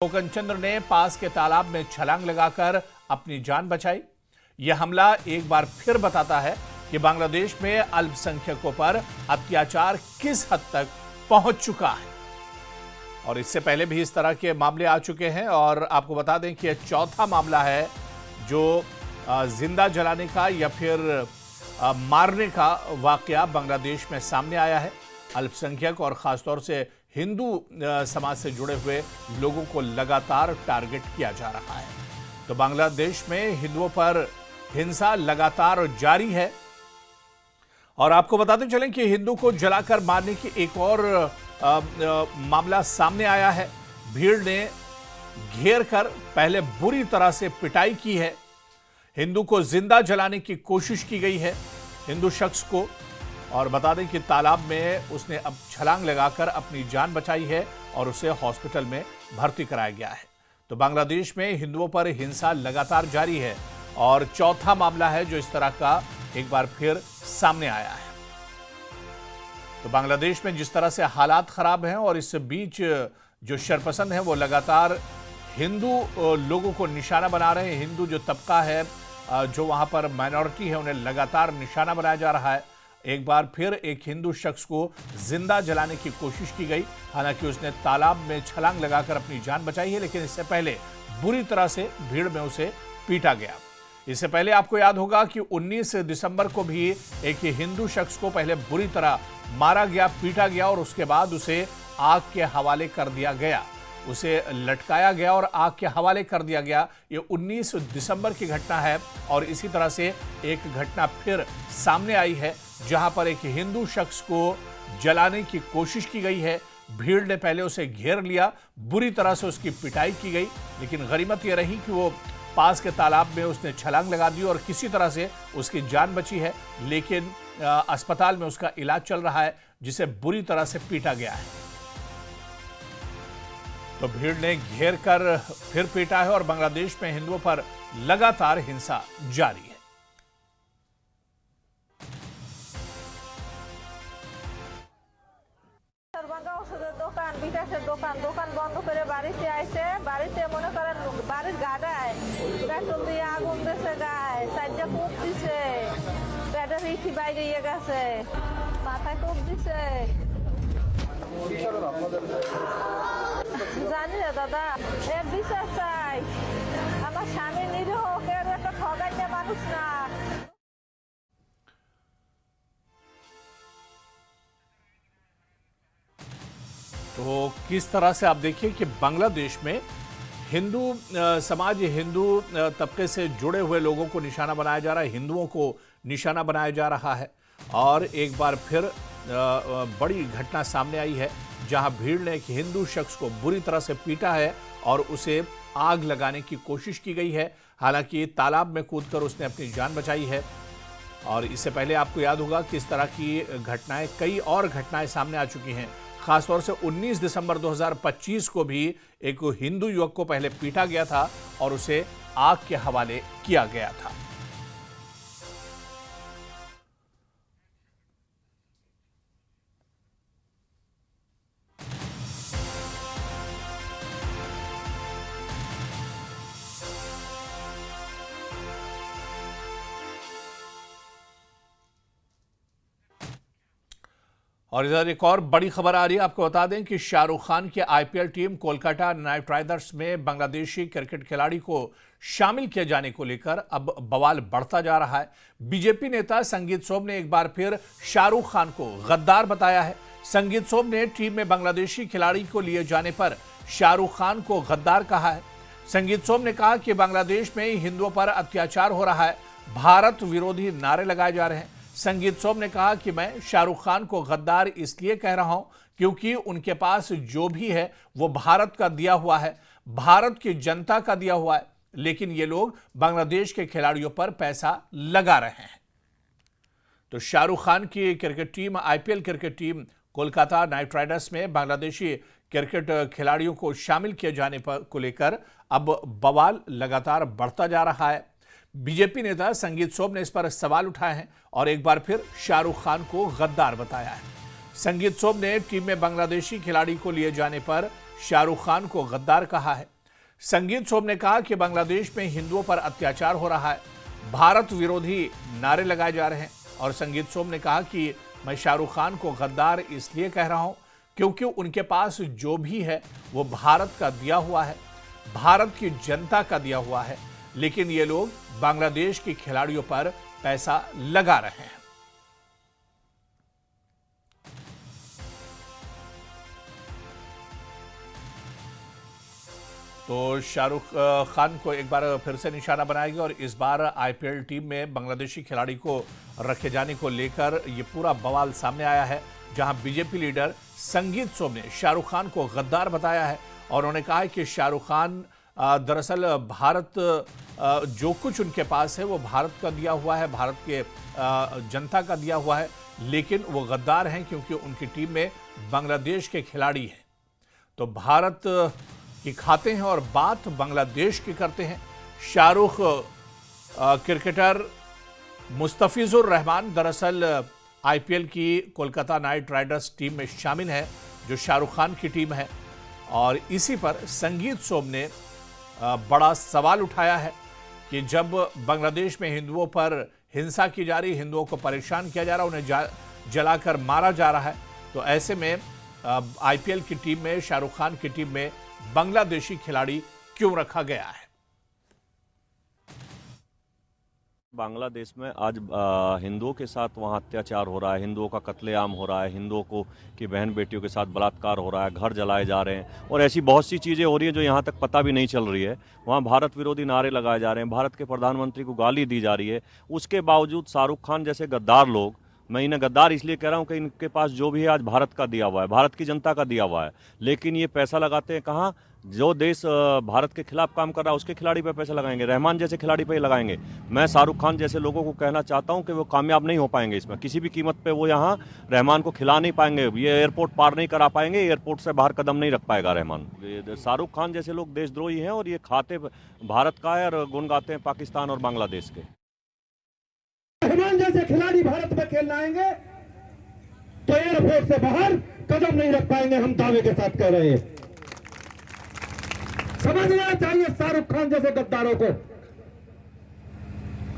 कोकनचंद्र ने पास के तालाब में छलांग लगाकर अपनी जान बचाई। यह हमला एक बार फिर बताता है कि बांग्लादेश में अल्पसंख्यकों पर अत्याचार किस हद तक पहुंच चुका है। और इससे पहले भी इस तरह के मामले आ चुके हैं और आपको बता दें कि यह चौथा मामला है जो जिंदा जलाने का या फिर मारने का वाकया बांग्लादेश में सामने आया है। अल्पसंख्यक और खासतौर से हिंदू समाज से जुड़े हुए लोगों को लगातार टारगेट किया जा रहा है। तो बांग्लादेश में हिंदुओं पर हिंसा लगातार जारी है। और आपको बताते चलें कि हिंदू को जलाकर मारने की एक और मामला सामने आया है। भीड़ ने घेर कर पहले बुरी तरह से पिटाई की है। हिंदू को जिंदा जलाने की कोशिश की गई है, हिंदू शख्स को। और बता दें कि तालाब में उसने अब छलांग लगाकर अपनी जान बचाई है और उसे हॉस्पिटल में भर्ती कराया गया है। तो बांग्लादेश में हिंदुओं पर हिंसा लगातार जारी है और चौथा मामला है जो इस तरह का एक बार फिर सामने आया है। तो बांग्लादेश में जिस तरह से हालात खराब हैं और इस बीच जो शरपसंद है वो लगातार हिंदू लोगों को निशाना बना रहे हैं। हिंदू जो तबका है, जो वहां पर माइनॉरिटी है, उन्हें लगातार निशाना बनाया जा रहा है। एक बार फिर एक हिंदू शख्स को जिंदा जलाने की कोशिश की गई। हालांकि उसने तालाब में छलांग लगाकर अपनी जान बचाई है, लेकिन इससे पहले बुरी तरह से भीड़ में उसे पीटा गया। इससे पहले आपको याद होगा कि 19 दिसंबर को भी एक हिंदू शख्स को पहले बुरी तरह मारा गया, पीटा गया और उसके बाद उसे आग के हवाले कर दिया गया। उसे लटकाया गया और आग के हवाले कर दिया गया। ये 19 दिसंबर की घटना है। और इसी तरह से एक घटना फिर सामने आई है जहां पर एक हिंदू शख्स को जलाने की कोशिश की गई है। भीड़ ने पहले उसे घेर लिया, बुरी तरह से उसकी पिटाई की गई, लेकिन गनीमत यह रही कि वो पास के तालाब में उसने छलांग लगा दी और किसी तरह से उसकी जान बची है। लेकिन अस्पताल में उसका इलाज चल रहा है, जिसे बुरी तरह से पीटा गया है। तो भीड़ ने घेर कर फिर पीटा है और बांग्लादेश में हिंदुओं पर लगातार हिंसा जारी है। দোকান বিকাশের দোকান দোকান বন্ধ করে বাড়িতে আইছে। বাড়িতে মনে করেন বাড়ির গাড়ায় পেট্রোল দিয়ে আগুন দিয়েছে, গায়ে সাইডে কূপ দিছে, পেটের ইটি বাইরে গেছে, মাথায় কূপ দিছে। জানি না দাদা, এর বিচার চাই। আমার স্বামী নিরীহ, কেউ একটা ঠগাইতে মানুষ না। तो किस तरह से आप देखिए कि बांग्लादेश में हिंदू समाज, हिंदू तबके से जुड़े हुए लोगों को निशाना बनाया जा रहा है, हिंदुओं को निशाना बनाया जा रहा है। और एक बार फिर बड़ी घटना सामने आई है जहां भीड़ ने एक हिंदू शख्स को बुरी तरह से पीटा है और उसे आग लगाने की कोशिश की गई है। हालांकि तालाब में कूदकर उसने अपनी जान बचाई है। और इससे पहले आपको याद होगा कि इस तरह की घटनाएं, कई और घटनाएं सामने आ चुकी हैं। खासतौर से 19 दिसंबर 2025 को भी एक हिंदू युवक को पहले पीटा गया था और उसे आग के हवाले किया गया था। और इधर एक और बड़ी खबर आ रही है। आपको बता दें कि शाहरुख खान की IPL team Kolkata night Riders में बांग्लादेशी क्रिकेट खिलाड़ी को शामिल किए जाने को लेकर अब बवाल बढ़ता जा रहा है। बीजेपी नेता संगीत सोम ने एक बार फिर शाहरुख खान को गद्दार बताया है। संगीत सोम ने टीम में बांग्लादेशी खिलाड़ी को लिए जाने पर शाहरुख खान को गद्दार कहा है। संगीत सोम ने कहा कि बांग्लादेश में हिंदुओं पर अत्याचार हो रहा है, भारत विरोधी नारे लगाए जा रहे हैं। संगीत सोम ने कहा कि मैं शाहरुख खान को गद्दार इसलिए कह रहा हूं क्योंकि उनके पास जो भी है वो भारत का दिया हुआ है, भारत की जनता का दिया हुआ है, लेकिन ये लोग बांग्लादेश के खिलाड़ियों पर पैसा लगा रहे हैं। तो शाहरुख खान की cricket team, IPL cricket team Kolkata night Riders में बांग्लादेशी क्रिकेट खिलाड़ियों को शामिल किए जाने को लेकर अब बवाल लगातार बढ़ता जा रहा है। बीजेपी नेता संगीत सोम ने इस पर सवाल उठाए हैं और एक बार फिर शाहरुख खान को गद्दार बताया है। संगीत सोम ने टीम में बांग्लादेशी खिलाड़ी को लिए जाने पर शाहरुख खान को गद्दार कहा है। संगीत सोम ने कहा कि बांग्लादेश में हिंदुओं पर अत्याचार हो रहा है, भारत विरोधी नारे लगाए जा रहे हैं। और संगीत सोम ने कहा कि मैं शाहरुख खान को गद्दार इसलिए कह रहा हूं क्योंकि उनके पास जो भी है वो भारत का दिया हुआ है, भारत की जनता का दिया हुआ है, लेकिन ये लोग बांग्लादेश के खिलाड़ियों पर पैसा लगा रहे हैं। तो शाहरुख खान को एक बार फिर से निशाना बनाया गया और इस बार आईपीएल टीम में बांग्लादेशी खिलाड़ी को रखे जाने को लेकर ये पूरा बवाल सामने आया है, जहां बीजेपी लीडर संगीत सोम ने शाहरुख खान को गद्दार बताया है और उन्होंने कहा है कि शाहरुख खान दरअसल भारत जो कुछ उनके पास है वो भारत का दिया हुआ है, भारत के जनता का दिया हुआ है, लेकिन वो गद्दार हैं क्योंकि उनकी टीम में बांग्लादेश के खिलाड़ी हैं। तो भारत की खाते हैं और बात बांग्लादेश की करते हैं। शाहरुख क्रिकेटर मुस्तफिजुर रहमान दरअसल आईपीएल की कोलकाता नाइट राइडर्स टीम में शामिल है, जो शाहरुख खान की टीम है। और इसी पर संगीत सोम ने बड़ा सवाल उठाया है कि जब बांग्लादेश में हिंदुओं पर हिंसा की जा रही, हिंदुओं को परेशान किया जा रहा, उन्हें जलाकर मारा जा रहा है, तो ऐसे में आईपीएल की टीम में, शाहरुख खान की टीम में बांग्लादेशी खिलाड़ी क्यों रखा गया है। बांग्लादेश में आज हिंदुओं के साथ वहाँ अत्याचार हो रहा है, हिंदुओं का कत्लेआम हो रहा है, हिंदुओं को की बहन बेटियों के साथ बलात्कार हो रहा है, घर जलाए जा रहे हैं और ऐसी बहुत सी चीज़ें हो रही हैं जो यहाँ तक पता भी नहीं चल रही है। वहाँ भारत विरोधी नारे लगाए जा रहे हैं, भारत के प्रधानमंत्री को गाली दी जा रही है। उसके बावजूद शाहरुख खान जैसे गद्दार लोग, मैं इन्हें गद्दार इसलिए कह रहा हूँ कि इनके पास जो भी है आज भारत का दिया हुआ है, भारत की जनता का दिया हुआ है, लेकिन ये पैसा लगाते हैं कहाँ? जो देश भारत के खिलाफ काम कर रहा है उसके खिलाड़ी पे पैसा लगाएंगे, रहमान जैसे खिलाड़ी पे ही लगाएंगे। मैं शाहरुख खान जैसे लोगों को कहना चाहता हूं कि वो कामयाब नहीं हो पाएंगे इसमें, किसी भी कीमत पे वो यहाँ रहमान को खिला नहीं पाएंगे, ये एयरपोर्ट पार नहीं करा पाएंगे, एयरपोर्ट से बाहर कदम नहीं रख पाएगा रहमान। शाहरुख खान जैसे लोग देशद्रोही हैं और ये खाते भारत का है और गुण गाते हैं पाकिस्तान और बांग्लादेश के। रहमान जैसे खिलाड़ी भारत में खेलने आएंगे तो एयरपोर्ट से बाहर कदम नहीं रख पाएंगे, हम दावे के साथ कह रहे हैं। समझना चाहिए शाहरुख खान जैसे गद्दारों को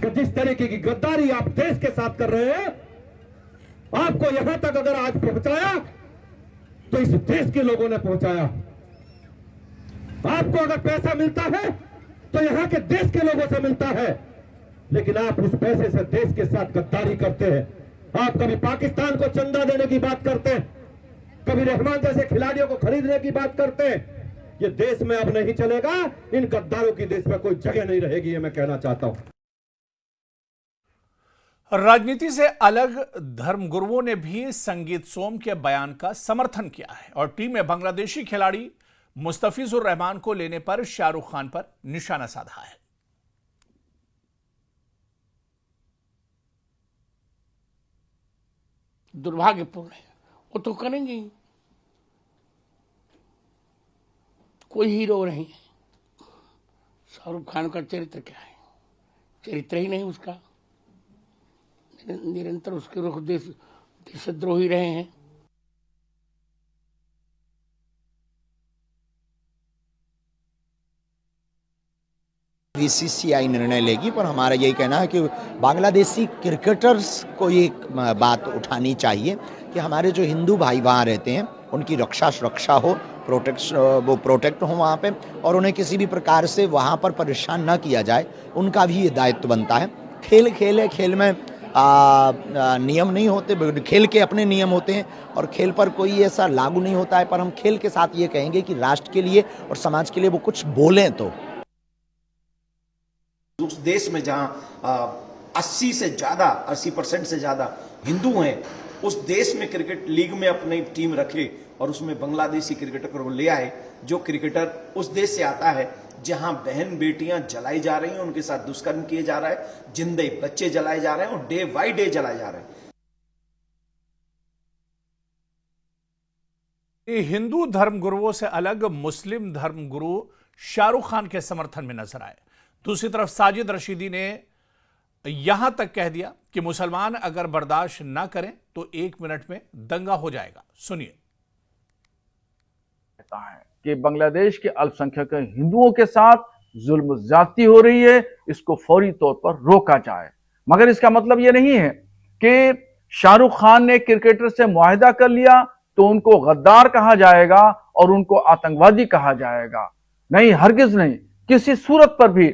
कि जिस तरीके की गद्दारी आप देश के साथ कर रहे हैं, आपको यहां तक अगर आज पहुंचाया तो इस देश के लोगों ने पहुंचाया। आपको अगर पैसा मिलता है तो यहां के देश के लोगों से मिलता है, लेकिन आप उस पैसे से देश के साथ गद्दारी करते हैं। आप कभी पाकिस्तान को चंदा देने की बात करते हैं, कभी रहमान जैसे खिलाड़ियों को खरीदने की बात करते हैं। ये देश में अब नहीं चलेगा, इन गद्दारों की देश में कोई जगह नहीं रहेगी, ये मैं कहना चाहता हूं। राजनीति से अलग धर्मगुरुओं ने भी संगीत सोम के बयान का समर्थन किया है और टीम में बांग्लादेशी खिलाड़ी मुस्तफिजुर रहमान को लेने पर शाहरुख खान पर निशाना साधा है। दुर्भाग्यपूर्ण है, वो तो करेंगे ही, कोई हीरो नहीं है। शाहरुख खान का चरित्र क्या है? चरित्र ही नहीं उसका, निरंतर उसके रुख देशद्रोही रहे हैं। बीसीसीआई निर्णय लेगी, पर हमारा यही कहना है कि बांग्लादेशी क्रिकेटर्स को ये बात उठानी चाहिए कि हमारे जो हिंदू भाई वहाँ रहते हैं उनकी रक्षा सुरक्षा हो, वो प्रोटेक्ट हो वहाँ पे, और उन्हें किसी भी प्रकार से वहाँ पर परेशान न किया जाए, उनका भी ये दायित्व बनता है। खेल खेल है, खेल में नियम नहीं होते, खेल के अपने नियम होते हैं और खेल पर कोई ऐसा लागू नहीं होता है, पर हम खेल के साथ ये कहेंगे कि राष्ट्र के लिए और समाज के लिए वो कुछ बोलें। तो उस देश में जहां 80% से ज्यादा हिंदू हैं, उस देश में क्रिकेट लीग में अपनी टीम रखे और उसमें बांग्लादेशी क्रिकेटर को ले आए, जो क्रिकेटर उस देश से आता है जहां बहन बेटियां जलाई जा रही हैं, उनके साथ दुष्कर्म किए जा रहा है, जिंदे बच्चे जलाए जा रहे हैं और डे बाई डे जलाए जा रहे हैं। हिंदू धर्मगुरुओं से अलग मुस्लिम धर्मगुरु शाहरुख खान के समर्थन में नजर आए। दूसरी तरफ साजिद रशीदी ने यहां तक कह दिया कि मुसलमान अगर बर्दाश्त ना करें तो 1 मिनट में दंगा हो जाएगा। सुनिए। है कि बांग्लादेश के अल्पसंख्यक हिंदुओं के साथ जुल्म ज्यादती हो रही है, इसको फौरी तौर पर रोका जाए। मगर इसका मतलब यह नहीं है कि शाहरुख खान ने क्रिकेटर से मुआहिदा कर लिया तो उनको गद्दार कहा जाएगा और उनको आतंकवादी कहा जाएगा। नहीं, हरगिज नहीं, किसी सूरत पर भी